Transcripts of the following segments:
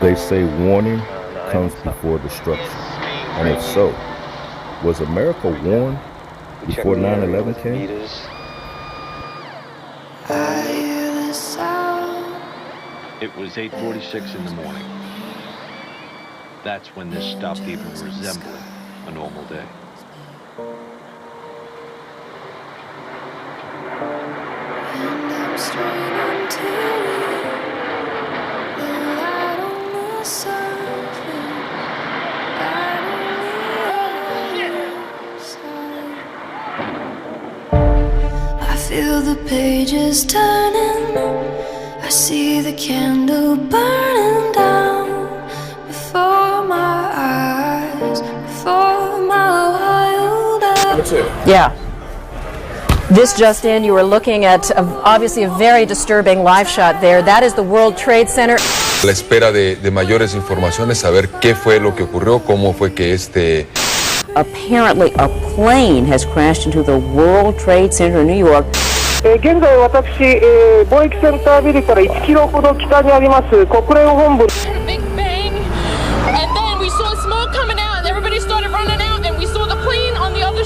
They say warning comes before destruction. And if so, was America warned before 9/11 came? It was 8:46 in the morning. That's when this stopped even resembling a normal day. And I'm straining to the light on the surface, light on the other side. I feel the pages turning, I see the candle burning down before my eyes, before my wild eyes. Yeah. This just in, you were looking at obviously a very disturbing live shot there. That is the World Trade Center. A la espera de mayores informaciones, saber qué fue lo que ocurrió, cómo fue que Apparently a plane has crashed into the World Trade Center in New York. 現在私、貿易センタービルから1キロほど北にあります国連本部。 Big bang, and then we saw smoke coming out, and everybody started running out, and we saw the plane on the other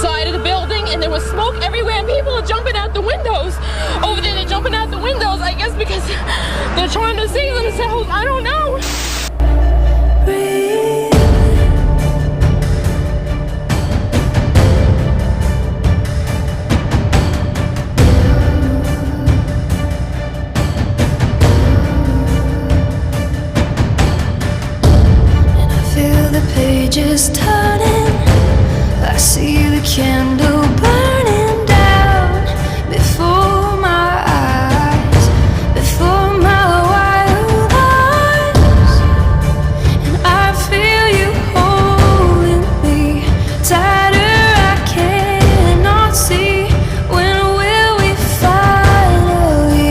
side of the building, and there was smoke everywhere, and people are jumping out the windows. Over there, they're jumping out the windows, I guess because they're trying to save themselves. I don't know. Pages turning, I see the candle burning down before my eyes, before my wild eyes, and I feel you holding me tighter. I cannot see, when will we finally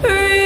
breathe?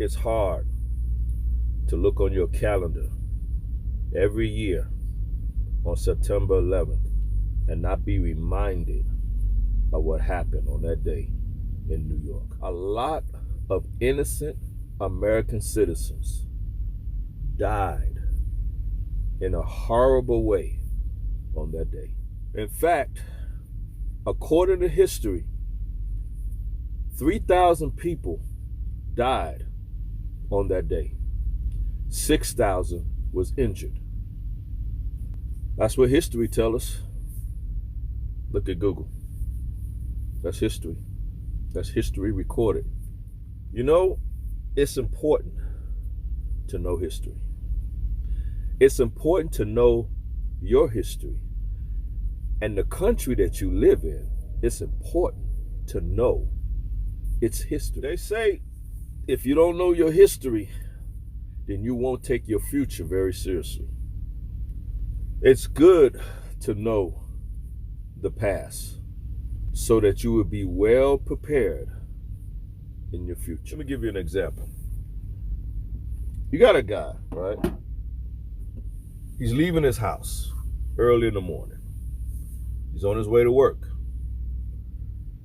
It's hard to look on your calendar every year on September 11th and not be reminded of what happened on that day in New York. A lot of innocent American citizens died in a horrible way on that day. In fact, according to history, 3,000 people died on that day. 6,000 was injured. That's what history tells us. Look at Google. That's history. That's history recorded. You know, it's important to know history. It's important to know your history. And the country that you live in, it's important to know its history. They say if you don't know your history, then you won't take your future very seriously. It's good to know the past so that you will be well prepared in your future. Let me give you an example. You got a guy, right? He's leaving his house early in the morning. He's on his way to work.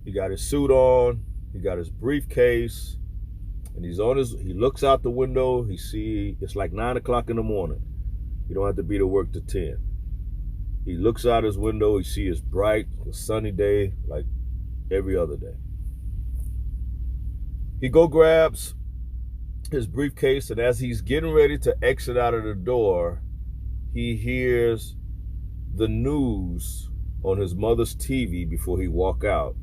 He got his suit on, he got his briefcase, And he looks out the window, it's like 9 o'clock in the morning. You don't have to be to work till 10. He looks out his window, he sees it's bright, a sunny day, like every other day. He grabs his briefcase, and as he's getting ready to exit out of the door, he hears the news on his mother's TV before he walk out,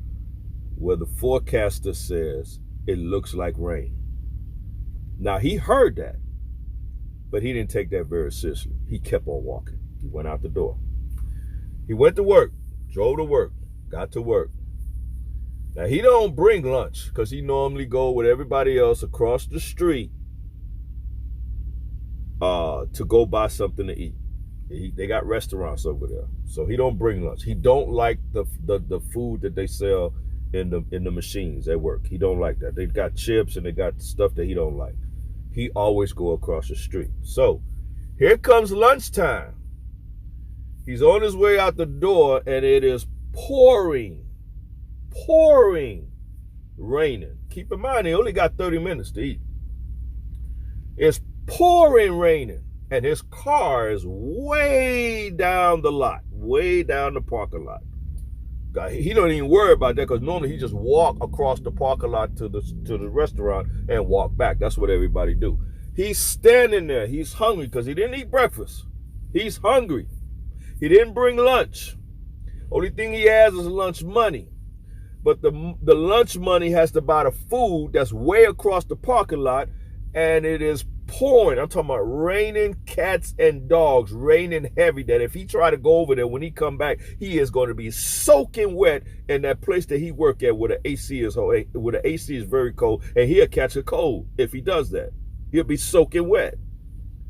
where the forecaster says it looks like rain. Now, he heard that, but he didn't take that very seriously. He kept on walking. He went out the door. He went to work, drove to work, got to work. Now, he don't bring lunch because he normally go with everybody else across the street to go buy something to eat. They got restaurants over there, so he don't bring lunch. He don't like the food that they sell in the machines at work. He don't like that. They got chips and they got stuff that he don't like. He always go across the street. So here comes lunchtime. He's on his way out the door, and it is pouring raining. Keep in mind, he only got 30 minutes to eat. It's pouring raining, and his car is way down the lot, way down the parking lot. He don't even worry about that because normally he just walk across the parking lot to the restaurant and walk back. That's what everybody do. He's standing there. He's hungry because he didn't eat breakfast. He's hungry. He didn't bring lunch. Only thing he has is lunch money. But the lunch money has to buy the food that's way across the parking lot, and it is pouring. I'm talking about raining cats and dogs, raining heavy, that if he try to go over there, when he come back, he is going to be soaking wet in that place that he work at where the AC is very cold, and he'll catch a cold if he does that. He'll be soaking wet.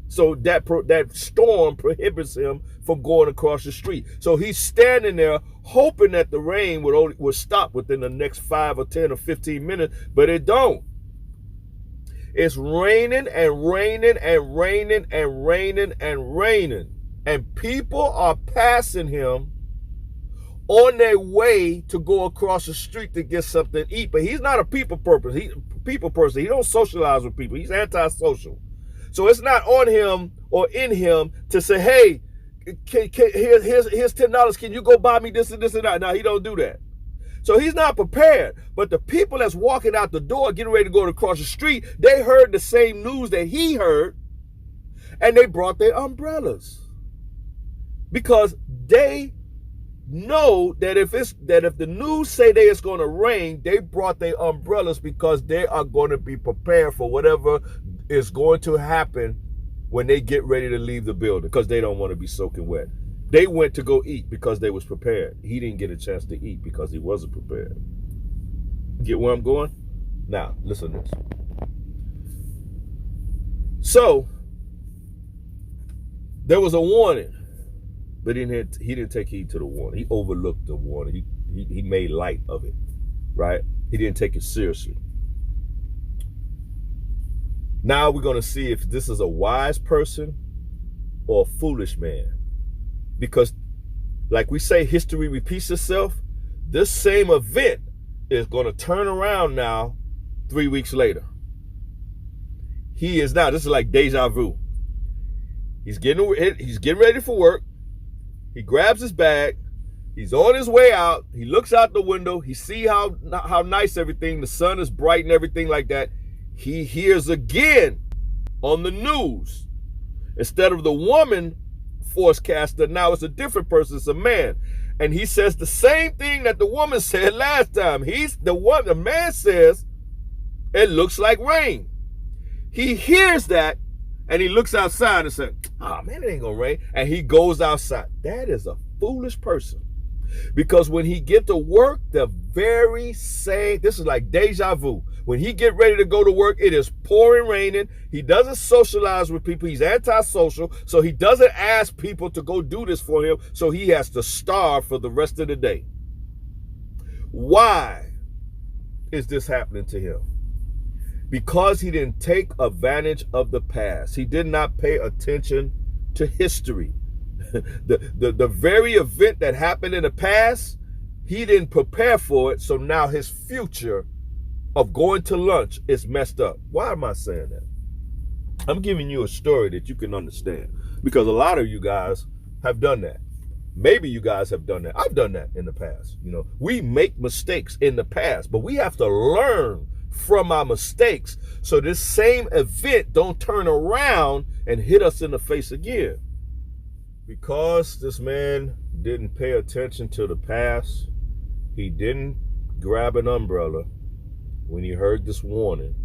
So that storm prohibits him from going across the street. So he's standing there hoping that the rain would stop within the next 5 or 10 or 15 minutes, but it don't. It's raining and raining and raining and raining and raining. And people are passing him on their way to go across the street to get something to eat. But he's not a people person. He don't socialize with people. He's antisocial. So it's not on him or in him to say, hey, here's $10. Can you go buy me this and this and that? No, he don't do that. So he's not prepared. But the people that's walking out the door, getting ready to go across the street, they heard the same news that he heard, and they brought their umbrellas. Because they know that if the news say that it's going to rain, they brought their umbrellas because they are going to be prepared for whatever is going to happen when they get ready to leave the building, because they don't want to be soaking wet. They went to go eat because they was prepared. He didn't get a chance to eat because he wasn't prepared. Get where I'm going? Now, listen to this. So, there was a warning, but he didn't take heed to the warning. He overlooked the warning. He made light of it, right? He didn't take it seriously. Now we're going to see if this is a wise person or a foolish man. Because, like we say, history repeats itself. This same event is going to turn around now 3 weeks later. This is like deja vu. He's getting ready for work. He grabs his bag. He's on his way out. He looks out the window. He sees how nice everything, the sun is bright and everything like that. He hears again on the news, instead of the woman forecaster, now it's a different person, it's a man. And he says the same thing that the woman said last time. The man says, it looks like rain. He hears that and he looks outside and says, oh man, it ain't gonna rain. And he goes outside. That is a foolish person. Because when he get to work, the very same, this is like deja vu. When he get ready to go to work, it is pouring raining. He doesn't socialize with people. He's antisocial. So he doesn't ask people to go do this for him. So he has to starve for the rest of the day. Why is this happening to him? Because he didn't take advantage of the past. He did not pay attention to history. The very event that happened in the past, he didn't prepare for it. So now his future of going to lunch is messed up. Why am I saying that? I'm giving you a story that you can understand, because a lot of you guys have done that. Maybe you guys have done that. I've done that in the past. You know, we make mistakes in the past, but we have to learn from our mistakes so this same event don't turn around and hit us in the face again. Because this man didn't pay attention to the past, he didn't grab an umbrella when he heard this warning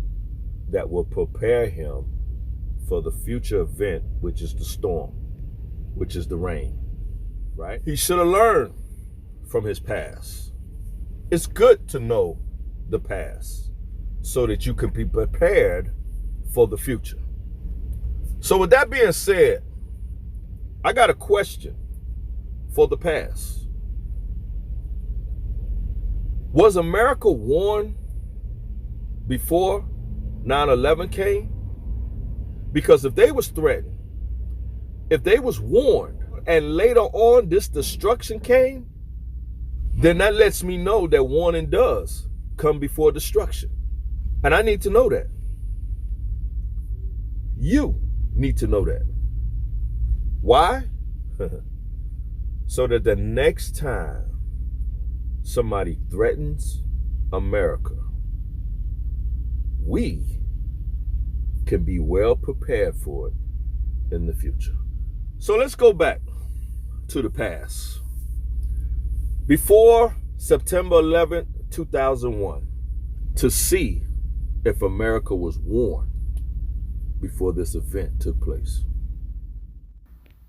that will prepare him for the future event, which is the storm, which is the rain, right? He should have learned from his past. It's good to know the past so that you can be prepared for the future. So with that being said, I got a question for the past. Was America warned before 9/11 came? Because if they was threatened, if they was warned, and later on this destruction came, then that lets me know that warning does come before destruction. And I need to know that. You need to know that. Why? So that the next time somebody threatens America, we can be well prepared for it in the future. So let's go back to the past. Before September 11th, 2001, to see if America was warned before this event took place.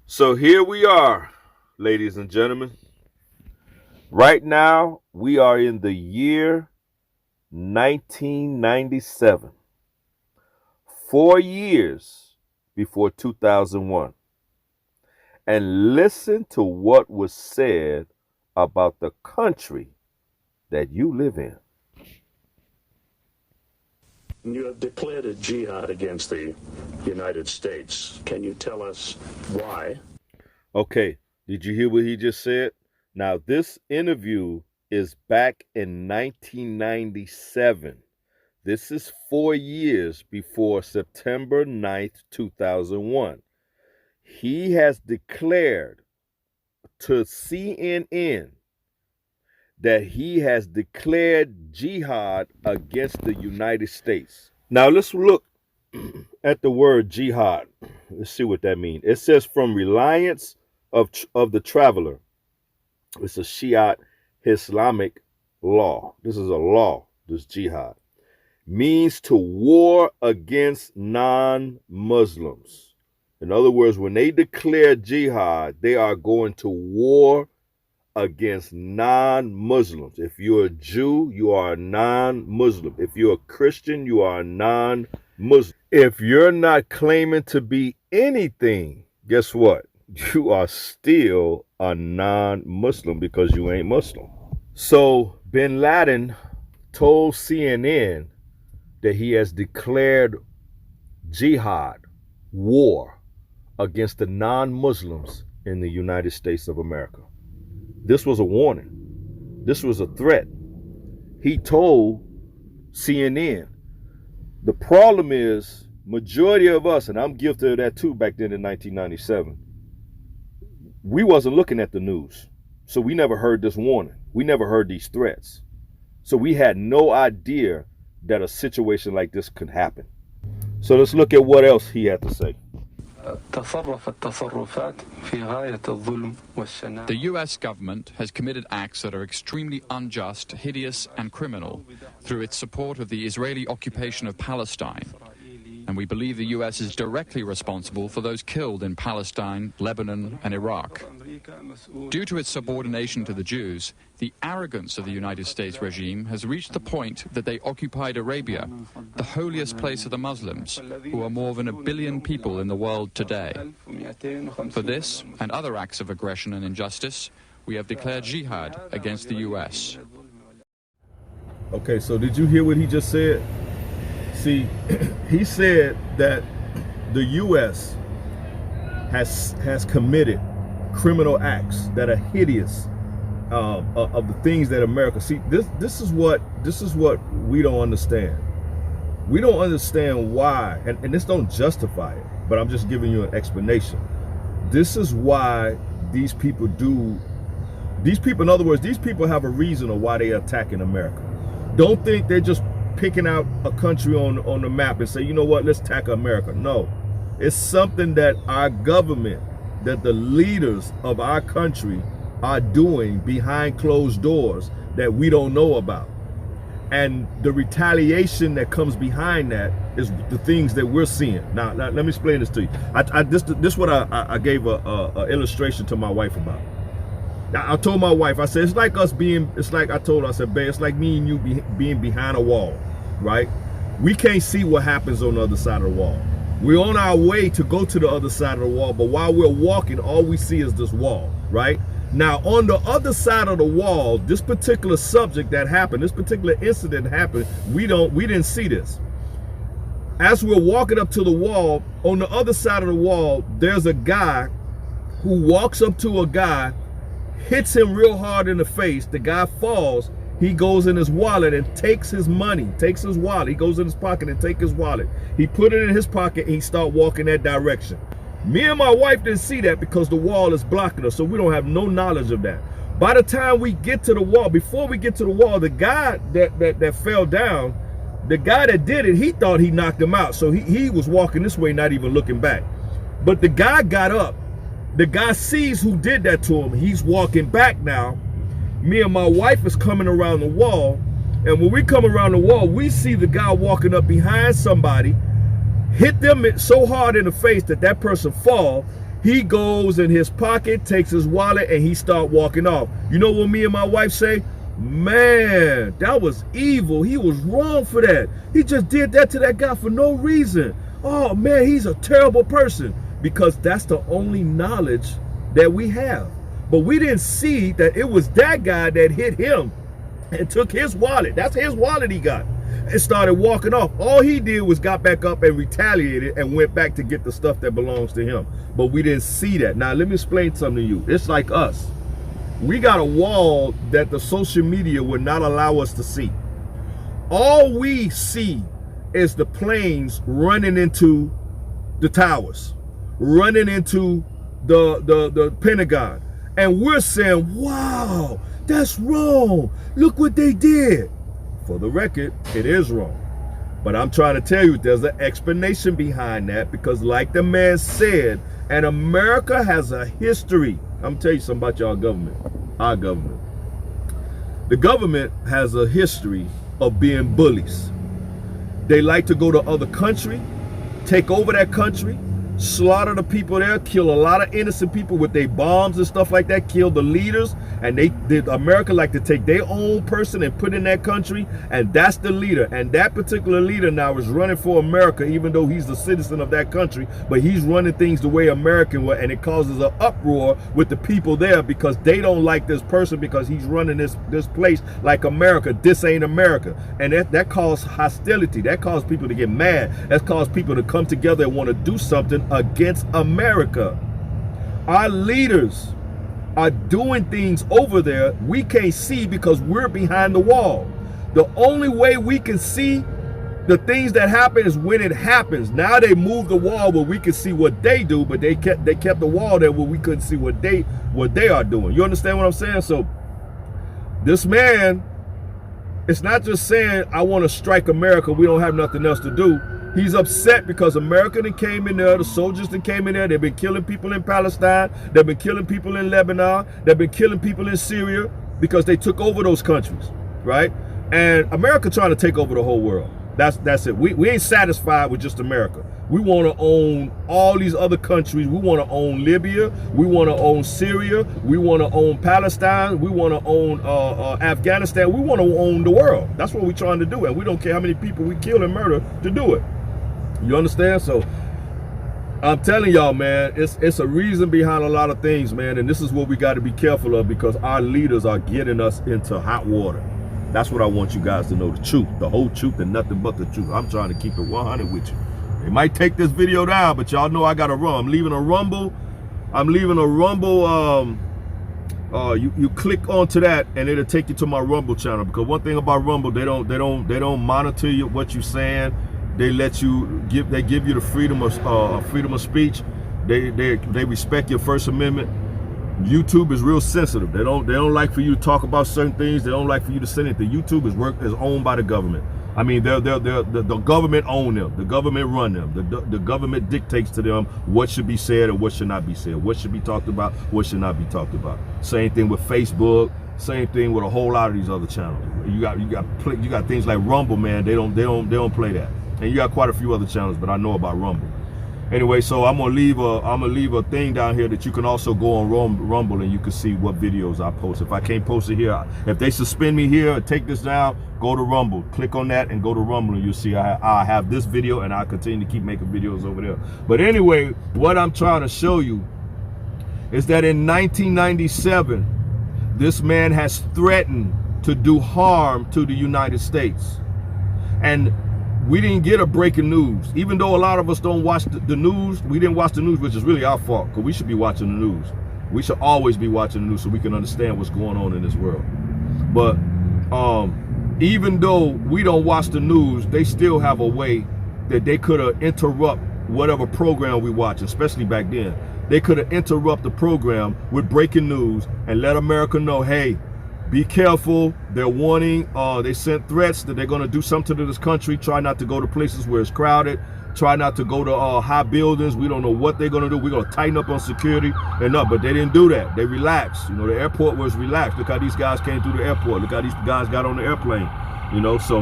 So here we are, ladies and gentlemen. Right now, we are in the year 1997. 4 years before 2001. And listen to what was said about the country that you live in. You have declared a jihad against the United States. Can you tell us why? Okay, did you hear what he just said? Now, this interview is back in 1997. This is 4 years before September 9th, 2001. He has declared to CNN that he has declared jihad against the United States. Now let's look at the word jihad. Let's see what that means. It says from reliance of the traveler. It's a Shiite Islamic law. This is a law, this jihad. Means to war against non-Muslims. In other words, when they declare jihad, they are going to war against non-Muslims. If you're a Jew, you are a non-Muslim. If you're a Christian, you are a non-Muslim. If you're not claiming to be anything, guess what? You are still a non-Muslim because you ain't Muslim. So Bin Laden told CNN that he has declared jihad, war, against the non-Muslims in the United States of America. This was a warning. This was a threat. He told CNN. The problem is, majority of us, and I'm guilty of that too back then in 1997, we wasn't looking at the news. So we never heard this warning. We never heard these threats. So we had no idea that a situation like this could happen. So let's look at what else he had to say. The US government has committed acts that are extremely unjust, hideous, and criminal through its support of the Israeli occupation of Palestine. And we believe the US is directly responsible for those killed in Palestine, Lebanon, and Iraq. Due to its subordination to the Jews, the arrogance of the United States regime has reached the point that they occupied Arabia, the holiest place of the Muslims, who are more than 1 billion people in the world today. For this and other acts of aggression and injustice, we have declared jihad against the US. Okay, so did you hear what he just said? See, he said that the U.S. has committed criminal acts that are hideous of the things that America see. This is what we don't understand. We don't understand why, and this don't justify it, but I'm just giving you an explanation. This is why these people do. These people, in other words, these people have a reason of why they're attacking America. Don't think they're just picking out a country on the map and say, you know what, let's attack America. No, it's something that our government, that the leaders of our country are doing behind closed doors that we don't know about. And the retaliation that comes behind that is the things that we're seeing. Now let me explain this to you. This what I gave a illustration to my wife about. Now, I told my wife, I said, it's like us being, it's like I told her, I said, babe, it's like me and you being behind a wall, right? We can't see what happens on the other side of the wall. We're on our way to go to the other side of the wall, but while we're walking, all we see is this wall, right? Now, on the other side of the wall, this particular subject that happened, this particular incident happened, we didn't see this. As we're walking up to the wall, on the other side of the wall, there's a guy who walks up to a guy, hits him real hard in the face. The guy falls. He goes in his wallet and takes his money, takes his wallet. He goes in his pocket and takes his wallet. He put it in his pocket and he start walking that direction. Me and my wife didn't see that because the wall is blocking us, so we don't have no knowledge of that. By the time we get to the wall, before we get to the wall, the guy that fell down, the guy that did it, he thought he knocked him out. So he was walking this way, not even looking back. But the guy got up. The guy sees who did that to him. He's walking back now. Me and my wife is coming around the wall. And when we come around the wall, we see the guy walking up behind somebody, hit them so hard in the face that that person fall. He goes in his pocket, takes his wallet, and he start walking off. You know what me and my wife say? Man, that was evil. He was wrong for that. He just did that to that guy for no reason. Oh man, he's a terrible person. Because that's the only knowledge that we have. But we didn't see that it was that guy that hit him and took his wallet. That's his wallet he got. And started walking off. All he did was got back up and retaliated and went back to get the stuff that belongs to him. But we didn't see that. Now let me explain something to you. It's like us. We got a wall that the social media would not allow us to see. All we see is the planes running into the towers, running into the Pentagon, and we're saying, wow, that's wrong, look what they did. For the record, it is wrong, but I'm trying to tell you there's an explanation behind that, because like the man said, and America has a history. I'm gonna tell you something about y'all government, our government. The government has a history of being bullies. They like to go to other country, take over that country, slaughter the people there, kill a lot of innocent people with their bombs and stuff like that, kill the leaders, and America like to take their own person and put in that country, and that's the leader. And that particular leader now is running for America, even though he's the citizen of that country, but he's running things the way American would, and it causes an uproar with the people there because they don't like this person because he's running this place like America. This ain't America. And that caused hostility. That caused people to get mad. That caused people to come together and want to do something against America. Our leaders are doing things over there we can't see because we're behind the wall. The only way we can see the things that happen is when it happens. Now they moved the wall where we can see what they do, but they kept the wall there where we couldn't see what they are doing. You understand what I'm saying? So this man, it's not just saying I want to strike America, we don't have nothing else to do. He's upset because America that came in there, the soldiers that came in there, they've been killing people in Palestine, they've been killing people in Lebanon, they've been killing people in Syria because they took over those countries, right? And America trying to take over the whole world. That's it. We ain't satisfied with just America. We want to own all these other countries. We want to own Libya. We want to own Syria. We want to own Palestine. We want to own Afghanistan. We want to own the world. That's what we're trying to do. And we don't care how many people we kill and murder to do it. You understand? So I'm telling y'all, man, it's a reason behind a lot of things, man. And this is what we got to be careful of, because our leaders are getting us into hot water. That's what I want you guys to know, the truth, the whole truth and nothing but the truth. I'm trying to keep it 100 with you. They might take this video down, but y'all know I got to run. I'm leaving a Rumble you click onto that and it'll take you to my Rumble channel, because one thing about Rumble, they don't monitor you what you're saying. They let you give you the freedom of speech. They respect your First Amendment. YouTube is real sensitive. They don't like for you to talk about certain things. They don't like for you to say anything. YouTube is owned by the government. I mean, the government own them. The government run them. The government dictates to them what should be said and what should not be said. What should be talked about, what should not be talked about. Same thing with Facebook. Same thing with a whole lot of these other channels. You got things like Rumble, man. They don't play that. And you got quite a few other channels, but I know about Rumble. Anyway, so I'm gonna leave a thing down here that you can also go on Rumble and you can see what videos I post. If I can't post it here, if they suspend me here, take this down, go to Rumble, click on that and go to Rumble, and you'll see I have this video, and I continue to keep making videos over there. But anyway, what I'm trying to show you is that in 1997, this man has threatened to do harm to the United States. And we didn't get a breaking news. Even though a lot of us don't watch the news, we didn't watch the news, which is really our fault, because we should be watching the news. We should always be watching the news so we can understand what's going on in this world. But even though we don't watch the news, they still have a way that they could have interrupt whatever program we watch, especially back then. They could have interrupt the program with breaking news and let America know, hey, be careful. They're warning, they sent threats that they're going to do something to this country. Try not to go to places where it's crowded. Try not to go to high buildings. We don't know what they're going to do. We're going to tighten up on security and up. But they didn't do that. They relaxed. You know, the airport was relaxed. Look how these guys came through the airport. Look how these guys got on the airplane. You know, so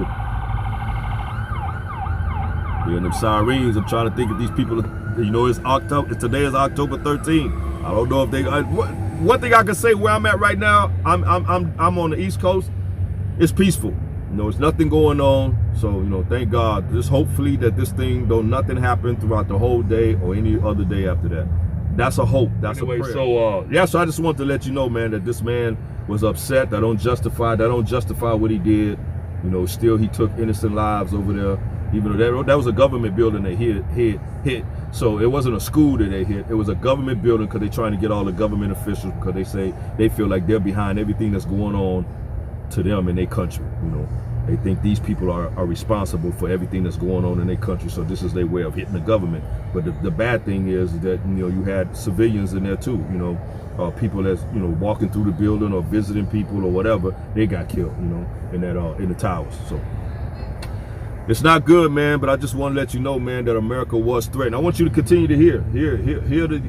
hearing them sirens, I'm trying to think of these people. You know, today is October 13th. I don't know if they. One thing I can say where I'm at right now, I'm on the East Coast. It's peaceful. You know, there's nothing going on. So, you know, thank God. Just hopefully that this thing, though nothing happened throughout the whole day or any other day after that. That's a hope. That's anyway, a prayer. So yeah, so I just wanted to let you know, man, that this man was upset. That don't justify what he did. You know, still he took innocent lives over there. Even though that was a government building they hit. So it wasn't a school that they hit. It was a government building, because they're trying to get all the government officials, because they feel like they're behind everything that's going on to them in their country. You know, they think these people are responsible for everything that's going on in their country. So this is their way of hitting the government. But the bad thing is that, you know, you had civilians in there too. You know, people that's, you know, walking through the building or visiting people or whatever, they got killed. You know, in the towers. So it's not good, man, but I just want to let you know, man, that America was threatened. I want you to continue to hear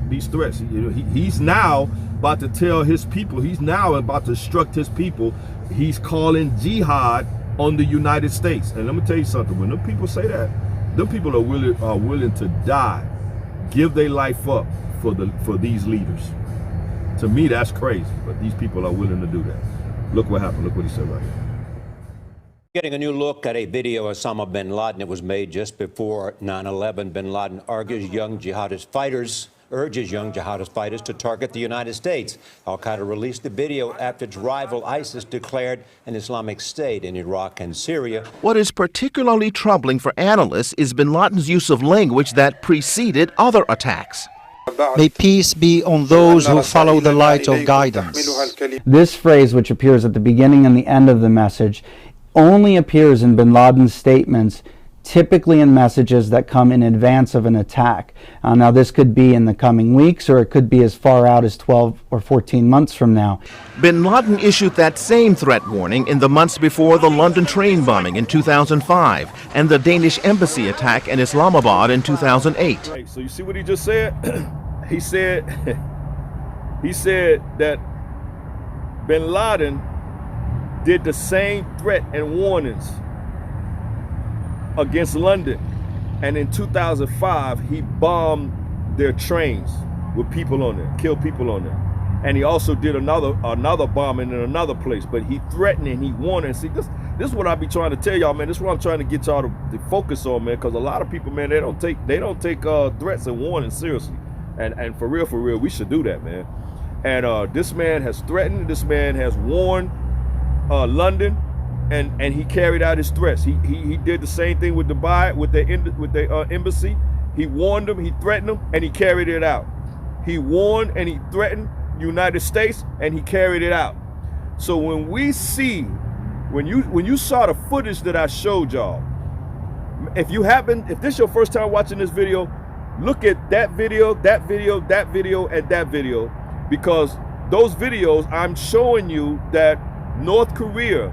these threats. You know, he's now about to tell his people, he's now about to instruct his people, he's calling jihad on the United States. And let me tell you something, when them people say that, them people are willing to die, give their life up for these leaders. To me, that's crazy, but these people are willing to do that. Look what happened, look what he said right here. Getting a new look at a video of Osama bin Laden. It was made just before 9/11. Bin Laden urges young jihadist fighters to target the United States. Al-Qaeda released the video after its rival ISIS declared an Islamic State in Iraq and Syria. What is particularly troubling for analysts is bin Laden's use of language that preceded other attacks. May peace be on those who follow the light of guidance. This phrase, which appears at the beginning and the end of the message, only appears in bin Laden's statements, typically in messages that come in advance of an attack. Now, this could be in the coming weeks, or it could be as far out as 12 or 14 months from now. Bin Laden issued that same threat warning in the months before the London train bombing in 2005 and the Danish embassy attack in Islamabad in 2008. Right, so you see what he just said? He said that bin Laden did the same threat and warnings against London, and in 2005 he bombed their trains with people on there, killed people on there, and he also did another bombing in another place. But he threatened and he warned. And see, this is what I be trying to tell y'all, man. This is what I'm trying to get y'all to focus on, man, because a lot of people, man, they don't take threats and warnings seriously, and for real, we should do that, man. And this man has threatened, this man has warned London, and he carried out his threats. He did the same thing with Dubai, with the embassy. He warned them, he threatened them, and he carried it out. He warned and he threatened, United States, and he carried it out. So when we see, when you saw the footage that I showed y'all, if this is your first time watching this video, look at that video, that video, that video, and that video, because those videos, I'm showing you that North Korea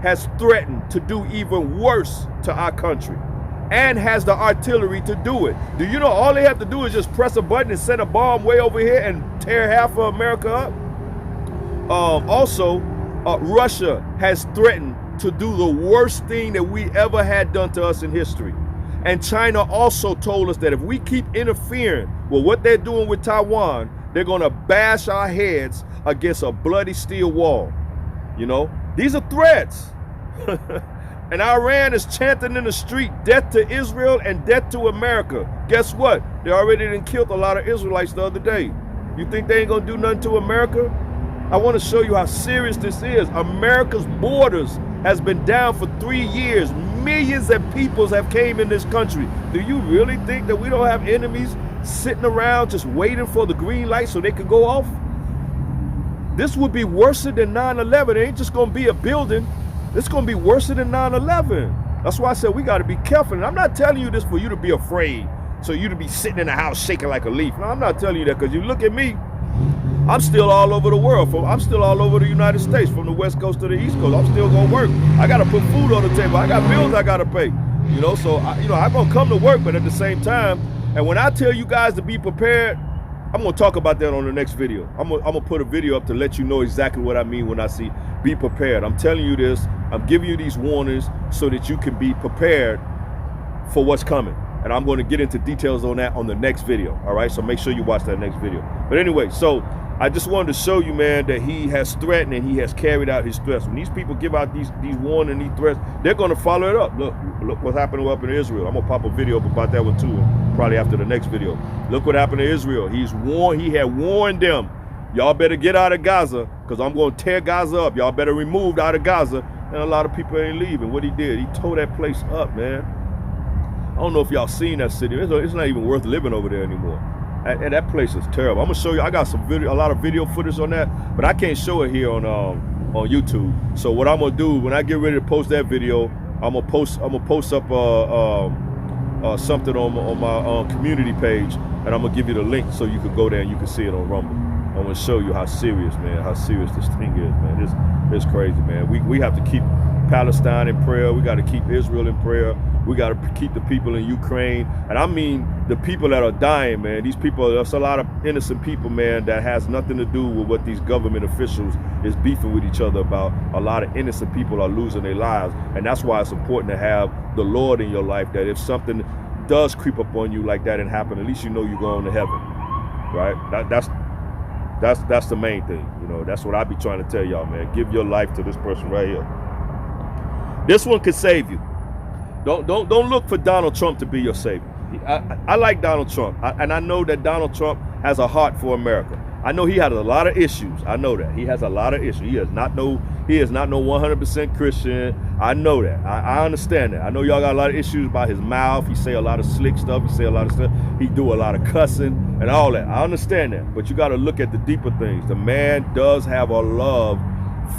has threatened to do even worse to our country and has the artillery to do it. Do you know all they have to do is just press a button and send a bomb way over here and tear half of America up? Russia has threatened to do the worst thing that we ever had done to us in history. And China also told us that if we keep interfering with what they're doing with Taiwan, they're gonna bash our heads against a bloody steel wall. You know, these are threats. And Iran is chanting in the street, death to Israel and death to America. Guess what? They already done killed a lot of Israelites the other day. You think they ain't gonna do nothing to America? I wanna show you how serious this is. America's borders has been down for 3 years. Millions of people have came in this country. Do you really think that we don't have enemies sitting around just waiting for the green light so they can go off? This would be worse than 9/11. It ain't just gonna be a building. It's gonna be worse than 9/11. That's why I said we gotta be careful. And I'm not telling you this for you to be afraid, so you to be sitting in the house shaking like a leaf. No, I'm not telling you that, because you look at me, I'm still all over the world. I'm still all over the United States, from the West Coast to the East Coast. I'm still gonna work. I gotta put food on the table. I got bills I gotta pay. You know, so I'm gonna come to work, but at the same time, and when I tell you guys to be prepared, I'm gonna talk about that on the next video. I'm gonna put a video up to let you know exactly what I mean when I see be prepared. I'm telling you this, I'm giving you these warnings so that you can be prepared for what's coming. And I'm gonna get into details on that on the next video, all right? So make sure you watch that next video. But anyway, so I just wanted to show you, man, that he has threatened and he has carried out his threats. When these people give out these warnings, these threats, they're gonna follow it up. Look what's happening up in Israel. I'm gonna pop a video up about that one too, probably after the next video. Look what happened to Israel. He had warned them, y'all better get out of Gaza, because I'm gonna tear Gaza up. Y'all better remove out of Gaza. And a lot of people ain't leaving. What he did, he tore that place up, man. I don't know if y'all seen that city. It's not even worth living over there anymore. And that place is terrible. I'm gonna show you. I got a lot of video footage on that, but I can't show it here on YouTube. So what I'm gonna do when I get ready to post that video, I'm gonna post up something on my community page, and I'm gonna give you the link so you can go there and you can see it on Rumble. I'm gonna show you how serious this thing is, man. It's crazy, man. We have to keep Palestine in prayer. We got to keep Israel in prayer. We got to keep the people in Ukraine. And I mean the people that are dying, man. These people, there's a lot of innocent people, man, that has nothing to do with what these government officials is beefing with each other about. A lot of innocent people are losing their lives. And that's why it's important to have the Lord in your life, that if something does creep up on you like that and happen, at least you know you're going to heaven, right? That's the main thing. You know, that's what I be trying to tell y'all, man. Give your life to this person right here. This one could save you. Don't look for Donald Trump to be your savior. I like Donald Trump, and I know that Donald Trump has a heart for America. I know he has a lot of issues. I know that he has a lot of issues. He is not no 100% Christian. I know that. I understand that. I know y'all got a lot of issues about his mouth. He say a lot of slick stuff. He say a lot of stuff. He do a lot of cussing and all that. I understand that. But you got to look at the deeper things. The man does have a love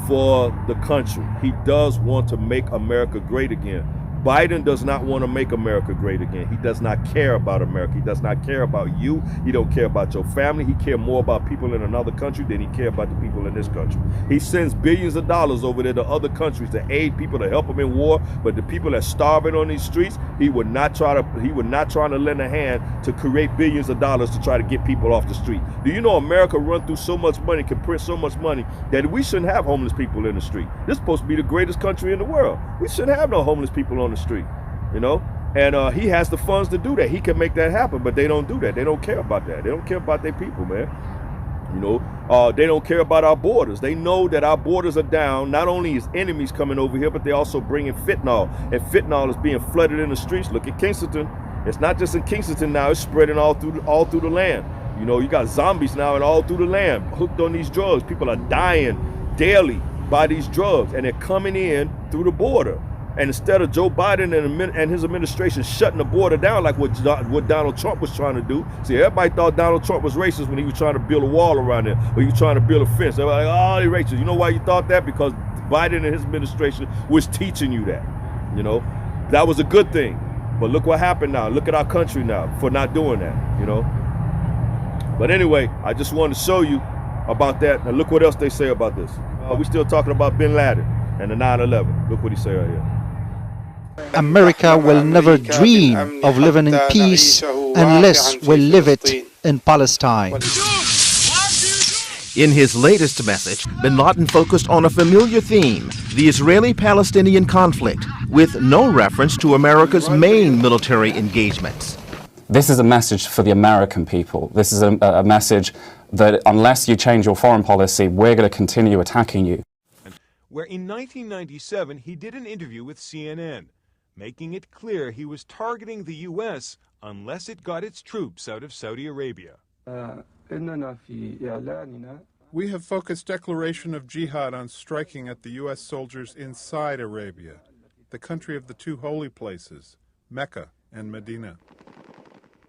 for the country. He does want to make America great again. Biden does not want to make America great again. He does not care about America. He does not care about you. He don't care about your family. He cares more about people in another country than he cares about the people in this country. He sends billions of dollars over there to other countries to aid people, to help them in war. But the people that's starving on these streets, he would not try to lend a hand to create billions of dollars to try to get people off the street. Do you know America run through so much money, can print so much money, that we shouldn't have homeless people in the street? This is supposed to be the greatest country in the world. We shouldn't have no homeless people on the street, you know? And he has the funds to do that. He can make that happen, but they don't do that. They don't care about that. They don't care about their people, man. You know, they don't care about our borders. They know that our borders are down. Not only is enemies coming over here, but they also bringing fentanyl. And fentanyl is being flooded in the streets. Look at Kingston. It's not just in Kingston now. It's spreading all through the land. You know, you got zombies now and all through the land, hooked on these drugs. People are dying daily by these drugs, and they're coming in through the border. And instead of Joe Biden and his administration shutting the border down like what Donald Trump was trying to do. See, everybody thought Donald Trump was racist when he was trying to build a wall around there, or he was trying to build a fence. Everybody like, oh, they're racist. You know why you thought that? Because Biden and his administration was teaching you that. You know, that was a good thing. But look what happened now. Look at our country now for not doing that, you know. But anyway, I just wanted to show you about that. Now look what else they say about this. We still talking about Bin Laden and the 9/11. Look what he say right here. America will never dream of living in peace unless we live it in Palestine. In his latest message, bin Laden focused on a familiar theme, the Israeli-Palestinian conflict, with no reference to America's main military engagements. This is a message for the American people. This is a message that unless you change your foreign policy, we're going to continue attacking you. Where in 1997 he did an interview with CNN, making it clear he was targeting the U.S. unless it got its troops out of Saudi Arabia. We have focused declaration of jihad on striking at the U.S. soldiers inside Arabia, the country of the two holy places, Mecca and Medina.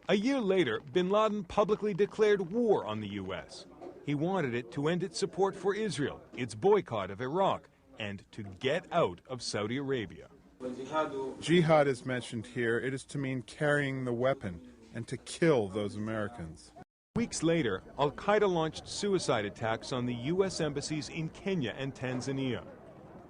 A year later, bin Laden publicly declared war on the U.S. He wanted it to end its support for Israel, its boycott of Iraq, and to get out of Saudi Arabia. Jihad is mentioned here. It is to mean carrying the weapon and to kill those Americans. Weeks later, Al-Qaeda launched suicide attacks on the U.S. embassies in Kenya and Tanzania.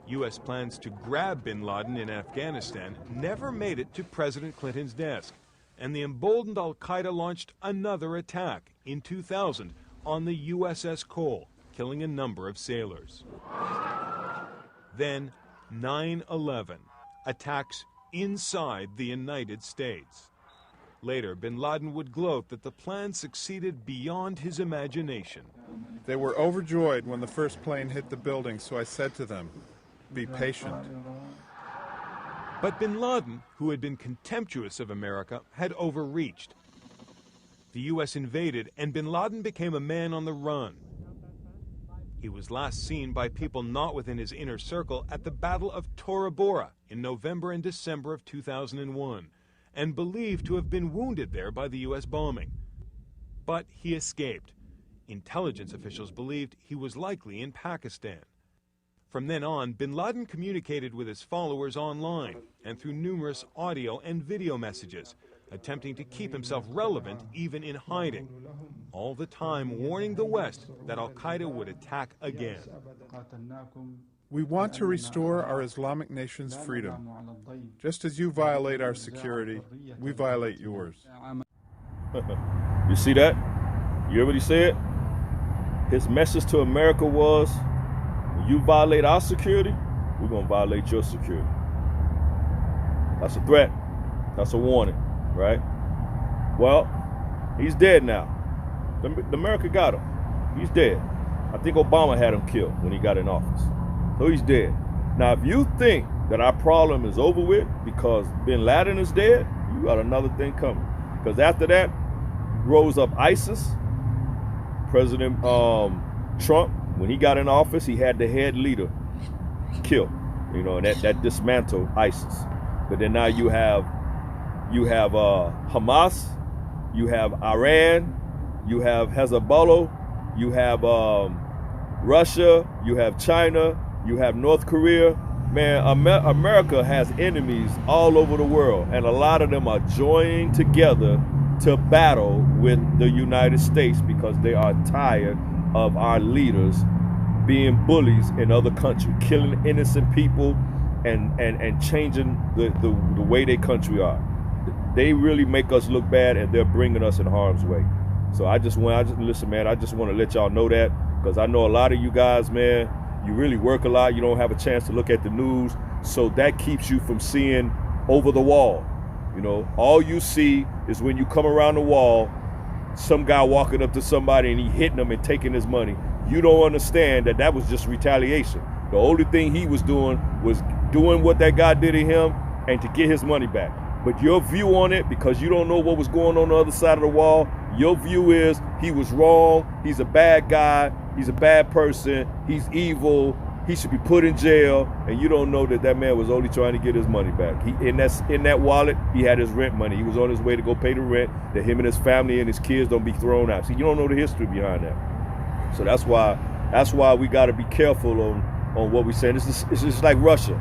U.S. plans to grab bin Laden in Afghanistan never made it to President Clinton's desk, and the emboldened Al-Qaeda launched another attack in 2000 on the USS Cole, killing a number of sailors. Then 9/11, attacks inside the United States. Later, bin Laden would gloat that the plan succeeded beyond his imagination. They were overjoyed when the first plane hit the building, so I said to them, "Be patient." But bin Laden, who had been contemptuous of America, had overreached. The U.S. invaded, and bin Laden became a man on the run. He was last seen by people not within his inner circle at the Battle of Tora Bora in November and December of 2001, and believed to have been wounded there by the U.S. bombing. But he escaped. Intelligence officials believed he was likely in Pakistan. From then on, bin Laden communicated with his followers online and through numerous audio and video messages, attempting to keep himself relevant even in hiding, all the time warning the West that Al-Qaeda would attack again. We want to restore our Islamic nation's freedom. Just as you violate our security, we violate yours. You see that? You hear what he said? His message to America was, when you violate our security, we're going to violate your security. That's a threat. That's a warning, right? Well, he's dead now. America got him. He's dead. I think Obama had him killed when he got in office. So he's dead. Now, if you think that our problem is over with because bin Laden is dead, you got another thing coming. Because after that, rose up ISIS. President Trump, when he got in office, he had the head leader killed, and that dismantled ISIS. But then now you have Hamas, you have Iran, you have Hezbollah, you have Russia, you have China, you have North Korea. Man, America has enemies all over the world, and a lot of them are joining together to battle with the United States because they are tired of our leaders being bullies in other countries, killing innocent people and changing the way their country are. They really make us look bad, and they're bringing us in harm's way. So listen, man, I just want to let y'all know that, because I know a lot of you guys, man, you really work a lot. You don't have a chance to look at the news. So that keeps you from seeing over the wall. All you see is when you come around the wall, some guy walking up to somebody and he hitting them and taking his money. You don't understand that was just retaliation. The only thing he was doing what that guy did to him and to get his money back. But your view on it, because you don't know what was going on the other side of the wall, your view is he was wrong, he's a bad guy, he's a bad person, he's evil, he should be put in jail, and you don't know that that man was only trying to get his money back. In that wallet, he had his rent money. He was on his way to go pay the rent, that him and his family and his kids don't be thrown out. See, you don't know the history behind that. So that's why we got to be careful on what we say. It's just like Russia.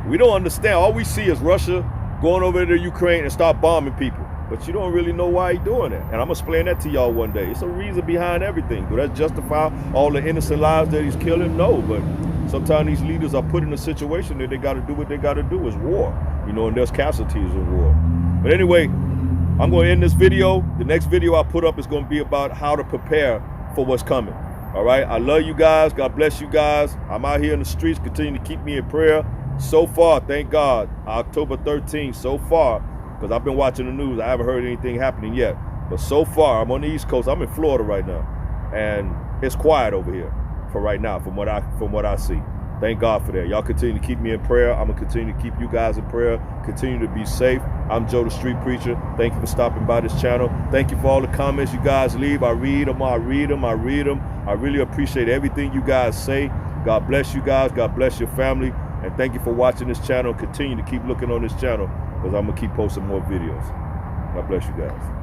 We don't understand. All we see is Russia going over to Ukraine and start bombing people. But you don't really know why he's doing that. And I'm going to explain that to y'all one day. It's a reason behind everything. Do that justify all the innocent lives that he's killing? No, but sometimes these leaders are put in a situation that they got to do what they got to do. Is war, and there's casualties in war. But anyway, I'm going to end this video. The next video I put up is going to be about how to prepare for what's coming. All right, I love you guys. God bless you guys. I'm out here in the streets. Continue to keep me in prayer. So far, thank God, October 13th, so far, because I've been watching the news, I haven't heard anything happening yet. But so far, I'm on the East Coast. I'm in Florida right now, and it's quiet over here for right now, from what I see. Thank God for that. Y'all continue to keep me in prayer. I'm gonna continue to keep you guys in prayer. Continue to be safe. I'm Joe the Street Preacher. Thank you for stopping by this channel. Thank you for all the comments you guys leave. I read them. I really appreciate everything you guys say. God bless you guys. God bless your family. And thank you for watching this channel. Continue to keep looking on this channel, because I'm going to keep posting more videos. God bless you guys.